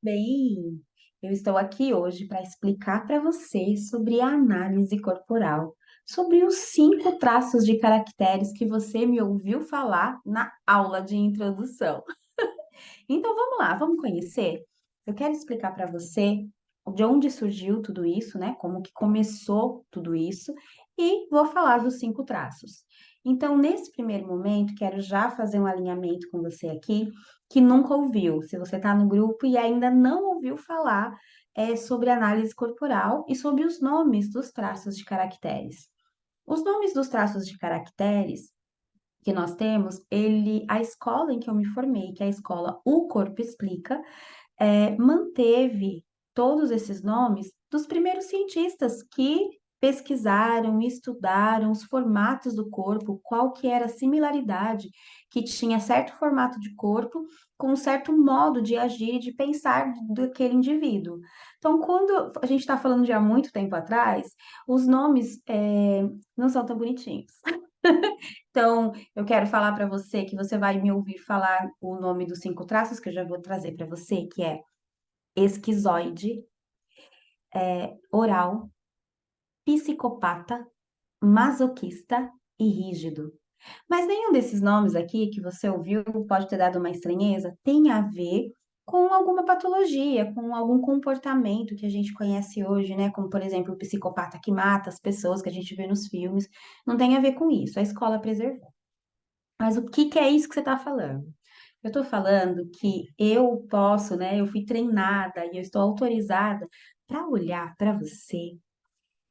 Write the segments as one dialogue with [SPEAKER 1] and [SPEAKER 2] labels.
[SPEAKER 1] bem? Eu estou aqui hoje para explicar para você sobre a análise corporal, sobre os 5 traços de caracteres que você me ouviu falar na aula de introdução. Então vamos lá, vamos conhecer? Eu quero explicar para você de onde surgiu tudo isso, né? Como que começou tudo isso, e vou falar dos 5 traços. Então, nesse primeiro momento, quero já fazer um alinhamento com você aqui, que nunca ouviu. Se você está no grupo e ainda não ouviu falar sobre análise corporal e sobre os nomes dos traços de caracteres. Os nomes dos traços de caracteres que nós temos, a escola em que eu me formei, que é a escola O Corpo Explica, manteve todos esses nomes dos primeiros cientistas que pesquisaram e estudaram os formatos do corpo, qual que era a similaridade que tinha certo formato de corpo com um certo modo de agir e de pensar daquele indivíduo. Então, quando a gente está falando de há muito tempo atrás, os nomes não são tão bonitinhos. Então, eu quero falar para você que você vai me ouvir falar o nome dos 5 traços que eu já vou trazer para você, que é esquizoide, oral, psicopata, masoquista e rígido. Mas nenhum desses nomes aqui que você ouviu pode ter dado uma estranheza, tem a ver com alguma patologia, com algum comportamento que a gente conhece hoje, né? Como, por exemplo, o psicopata que mata as pessoas que a gente vê nos filmes. Não tem a ver com isso, a escola preservou. Mas o que que é isso que você está falando? Eu estou falando que eu posso, né? Eu fui treinada e eu estou autorizada para olhar para você,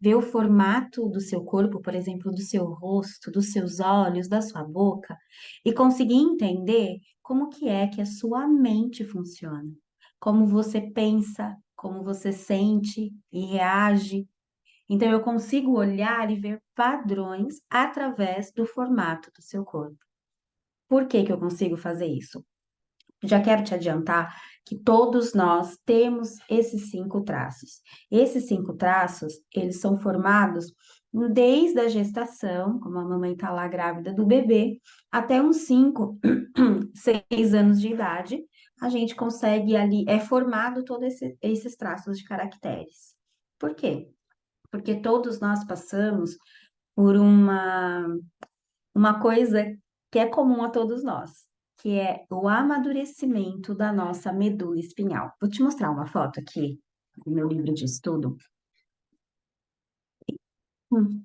[SPEAKER 1] ver o formato do seu corpo, por exemplo, do seu rosto, dos seus olhos, da sua boca, e conseguir entender como que é que a sua mente funciona, como você pensa, como você sente e reage. Então, eu consigo olhar e ver padrões através do formato do seu corpo. Por que que eu consigo fazer isso? Já quero te adiantar que todos nós temos esses 5 traços. Esses 5 traços, eles são formados desde a gestação, como a mamãe está lá grávida do bebê, até uns 5, 6 anos de idade, a gente consegue ali, é formado todos esses traços de caracteres. Por quê? Porque todos nós passamos por uma coisa que é comum a todos nós, que é o amadurecimento da nossa medula espinhal. Vou te mostrar uma foto aqui do meu livro de estudo. Hum.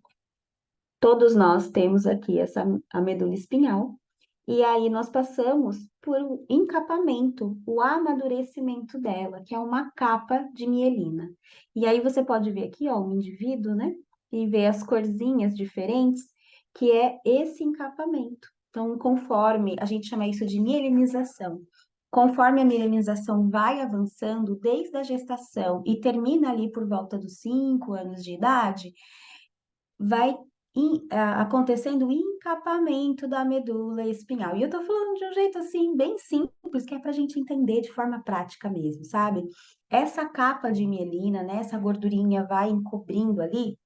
[SPEAKER 1] Todos nós temos aqui a medula espinhal, e aí nós passamos por um encapamento, o amadurecimento dela, que é uma capa de mielina. E aí você pode ver aqui, ó, um indivíduo, né? E ver as corzinhas diferentes, que é esse encapamento. Então, conforme, a gente chama isso de mielinização. Conforme a mielinização vai avançando desde a gestação e termina ali por volta dos 5 anos de idade, vai acontecendo o encapamento da medula espinhal. E eu tô falando de um jeito assim, bem simples, que é para a gente entender de forma prática mesmo, sabe? Essa capa de mielina, né? Essa gordurinha vai encobrindo ali,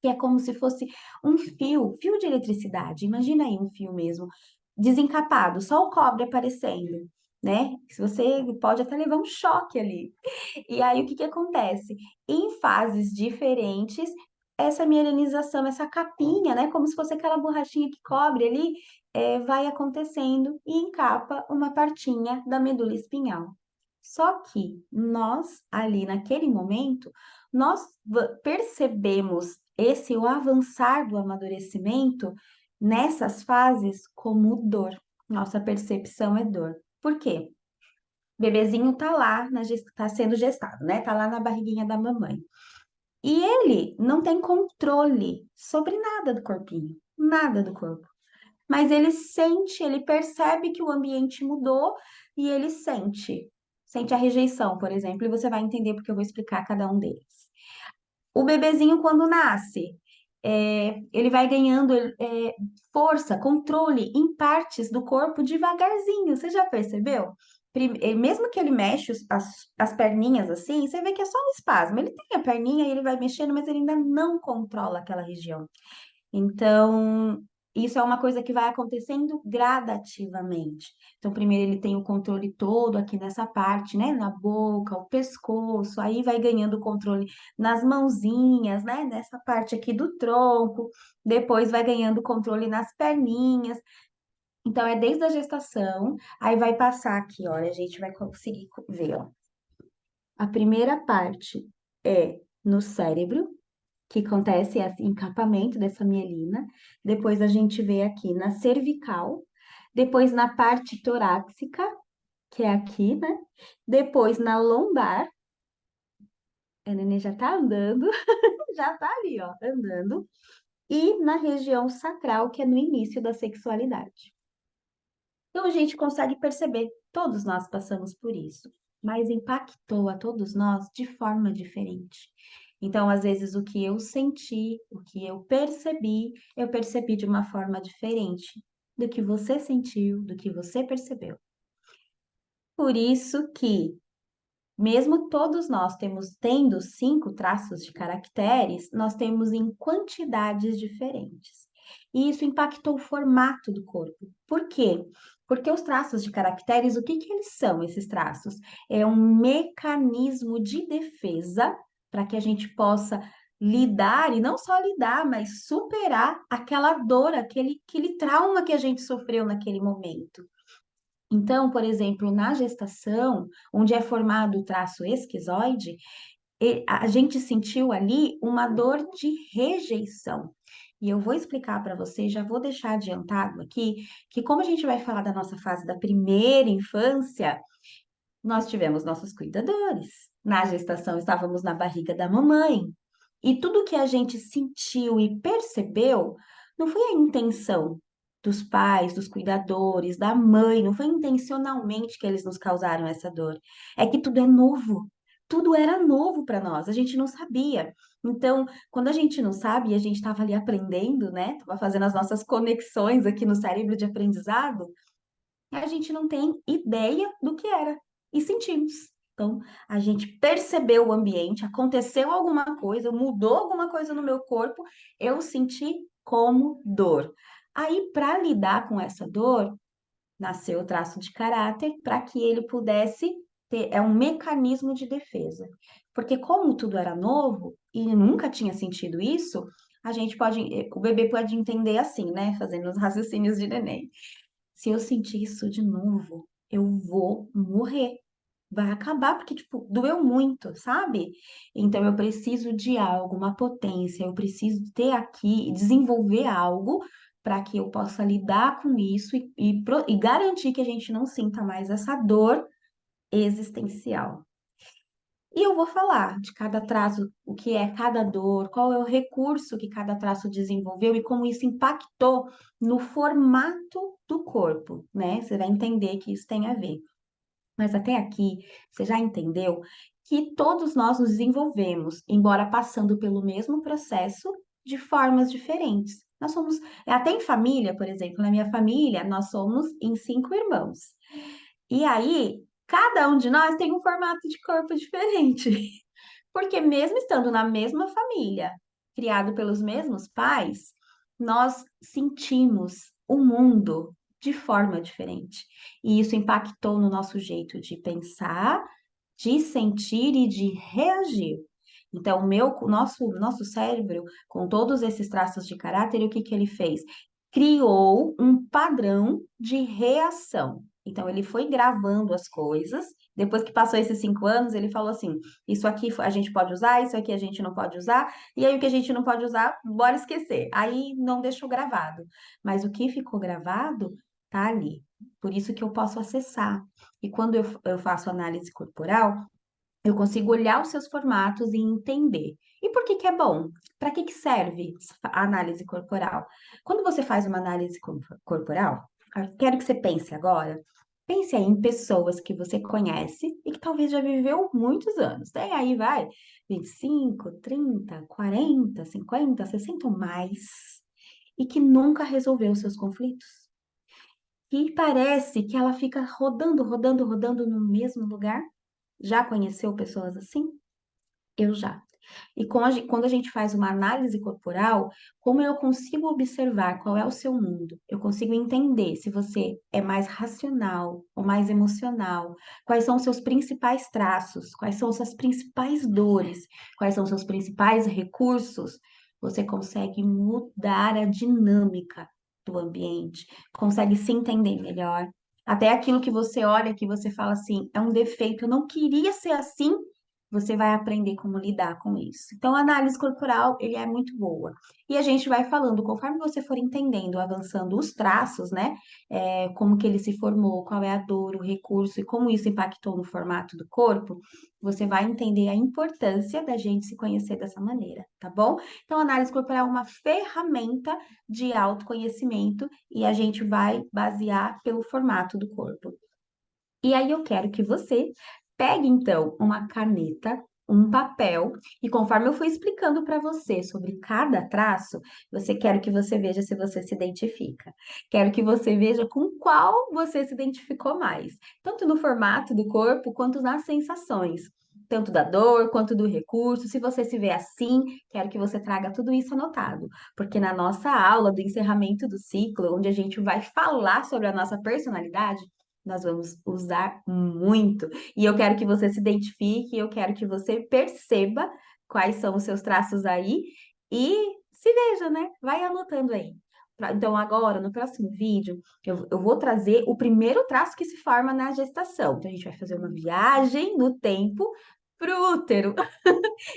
[SPEAKER 1] que é como se fosse um fio de eletricidade. Imagina aí um fio mesmo, desencapado, só o cobre aparecendo. Né? Se você pode até levar um choque ali. E aí, o que que acontece? Em fases diferentes, essa mielinização, essa capinha, né, como se fosse aquela borrachinha que cobre ali, vai acontecendo e encapa uma partinha da medula espinhal. Só que nós, ali naquele momento, nós percebemos o avançar do amadurecimento nessas fases como dor. Nossa percepção é dor. Por quê? Bebezinho tá lá, tá sendo gestado, né? Tá lá na barriguinha da mamãe. E ele não tem controle sobre nada do corpinho, nada do corpo. Mas ele sente, ele percebe que o ambiente mudou e ele sente a rejeição, por exemplo, e você vai entender porque eu vou explicar cada um deles. O bebezinho, quando nasce, ele vai ganhando força, controle em partes do corpo devagarzinho. Você já percebeu? Mesmo que ele mexe as perninhas assim, você vê que é só um espasmo. Ele tem a perninha e ele vai mexendo, mas ele ainda não controla aquela região. Então, Isso é uma coisa que vai acontecendo gradativamente. Então, primeiro ele tem o controle todo aqui nessa parte, né? Na boca, o pescoço, aí vai ganhando o controle nas mãozinhas, né? Nessa parte aqui do tronco, depois vai ganhando controle nas perninhas. Então, é desde a gestação, aí vai passar aqui, olha, a gente vai conseguir ver, ó. A primeira parte é no cérebro, que acontece esse encapamento dessa mielina. Depois a gente vê aqui na cervical, depois na parte torácica, que é aqui, né? Depois na lombar, a neném já tá andando, já tá ali, ó, andando. E na região sacral, que é no início da sexualidade. Então a gente consegue perceber, todos nós passamos por isso, mas impactou a todos nós de forma diferente. Então, às vezes, o que eu senti, o que eu percebi de uma forma diferente do que você sentiu, do que você percebeu. Por isso que, mesmo todos nós tendo 5 traços de caracteres, nós temos em quantidades diferentes. E isso impactou o formato do corpo. Por quê? Porque os traços de caracteres, o que que eles são, esses traços? É um mecanismo de defesa para que a gente possa lidar, e não só lidar, mas superar aquela dor, aquele trauma que a gente sofreu naquele momento. Então, por exemplo, na gestação, onde é formado o traço esquizoide, a gente sentiu ali uma dor de rejeição. E eu vou explicar para você, já vou deixar adiantado aqui, que como a gente vai falar da nossa fase da primeira infância, nós tivemos nossos cuidadores. Na gestação, estávamos na barriga da mamãe. E tudo que a gente sentiu e percebeu não foi a intenção dos pais, dos cuidadores, da mãe, não foi intencionalmente que eles nos causaram essa dor. É que tudo é novo. Tudo era novo para nós, a gente não sabia. Então, quando a gente não sabe, e a gente estava ali aprendendo, né? Estava fazendo as nossas conexões aqui no cérebro de aprendizado, a gente não tem ideia do que era e sentimos. Então, a gente percebeu o ambiente, aconteceu alguma coisa, mudou alguma coisa no meu corpo, eu senti como dor. Aí, para lidar com essa dor, nasceu o traço de caráter para que ele pudesse ter, é um mecanismo de defesa. Porque como tudo era novo e nunca tinha sentido isso, a gente pode, o bebê pode entender assim, né? Fazendo os raciocínios de neném. Se eu sentir isso de novo, eu vou morrer. Vai acabar, porque, tipo, doeu muito, sabe? Então, eu preciso de algo, uma potência, eu preciso ter aqui, desenvolver algo para que eu possa lidar com isso e garantir que a gente não sinta mais essa dor existencial. E eu vou falar de cada traço, o que é cada dor, qual é o recurso que cada traço desenvolveu e como isso impactou no formato do corpo, né? Você vai entender que isso tem a ver. Mas até aqui, você já entendeu que todos nós nos desenvolvemos, embora passando pelo mesmo processo, de formas diferentes. Nós somos, até em família, por exemplo, na minha família, nós somos em 5 irmãos. E aí, cada um de nós tem um formato de corpo diferente. Porque mesmo estando na mesma família, criado pelos mesmos pais, nós sentimos o mundo de forma diferente. E isso impactou no nosso jeito de pensar, de sentir e de reagir. Então, o nosso cérebro, com todos esses traços de caráter, o que que ele fez? Criou um padrão de reação. Então, ele foi gravando as coisas. Depois que passou esses 5 anos, ele falou assim: isso aqui a gente pode usar, isso aqui a gente não pode usar, e aí o que a gente não pode usar, bora esquecer. Aí não deixou gravado. Mas o que ficou gravado tá ali. Por isso que eu posso acessar. E quando eu faço análise corporal, eu consigo olhar os seus formatos e entender. E por que que é bom? Para que que serve a análise corporal? Quando você faz uma análise corporal, quero que você pense agora. Pense aí em pessoas que você conhece e que talvez já viveu muitos anos. Tem aí, vai, 25, 30, 40, 50, 60 ou mais. E que nunca resolveu os seus conflitos. E parece que ela fica rodando, rodando, rodando no mesmo lugar. Já conheceu pessoas assim? Eu já. E quando a gente faz uma análise corporal, como eu consigo observar qual é o seu mundo? Eu consigo entender se você é mais racional ou mais emocional, quais são os seus principais traços, quais são suas principais dores, quais são os seus principais recursos. Você consegue mudar a dinâmica do ambiente, consegue se entender melhor. Até aquilo que você olha, que você fala assim, é um defeito, eu não queria ser assim, você vai aprender como lidar com isso. Então, a análise corporal, ele é muito boa. E a gente vai falando, conforme você for entendendo, avançando os traços, né? Como que ele se formou, qual é a dor, o recurso e como isso impactou no formato do corpo, você vai entender a importância da gente se conhecer dessa maneira, tá bom? Então, a análise corporal é uma ferramenta de autoconhecimento e a gente vai basear pelo formato do corpo. E aí eu quero que você pegue então uma caneta, um papel, e conforme eu fui explicando para você sobre cada traço, você quero que você veja se você se identifica. Quero que você veja com qual você se identificou mais, tanto no formato do corpo quanto nas sensações. Tanto da dor quanto do recurso. Se você se vê assim, quero que você traga tudo isso anotado, porque na nossa aula do encerramento do ciclo, onde a gente vai falar sobre a nossa personalidade, nós vamos usar muito. E eu quero que você se identifique, eu quero que você perceba quais são os seus traços aí e se veja, né? Vai anotando aí. Então, agora, no próximo vídeo, eu vou trazer o primeiro traço que se forma na gestação. Então, a gente vai fazer uma viagem no tempo pro útero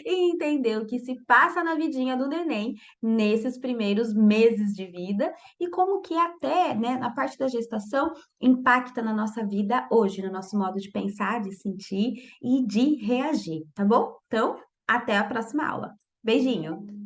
[SPEAKER 1] e entender o que se passa na vidinha do neném nesses primeiros meses de vida e como que até, né, na parte da gestação impacta na nossa vida hoje, no nosso modo de pensar, de sentir e de reagir, tá bom? Então, até a próxima aula. Beijinho!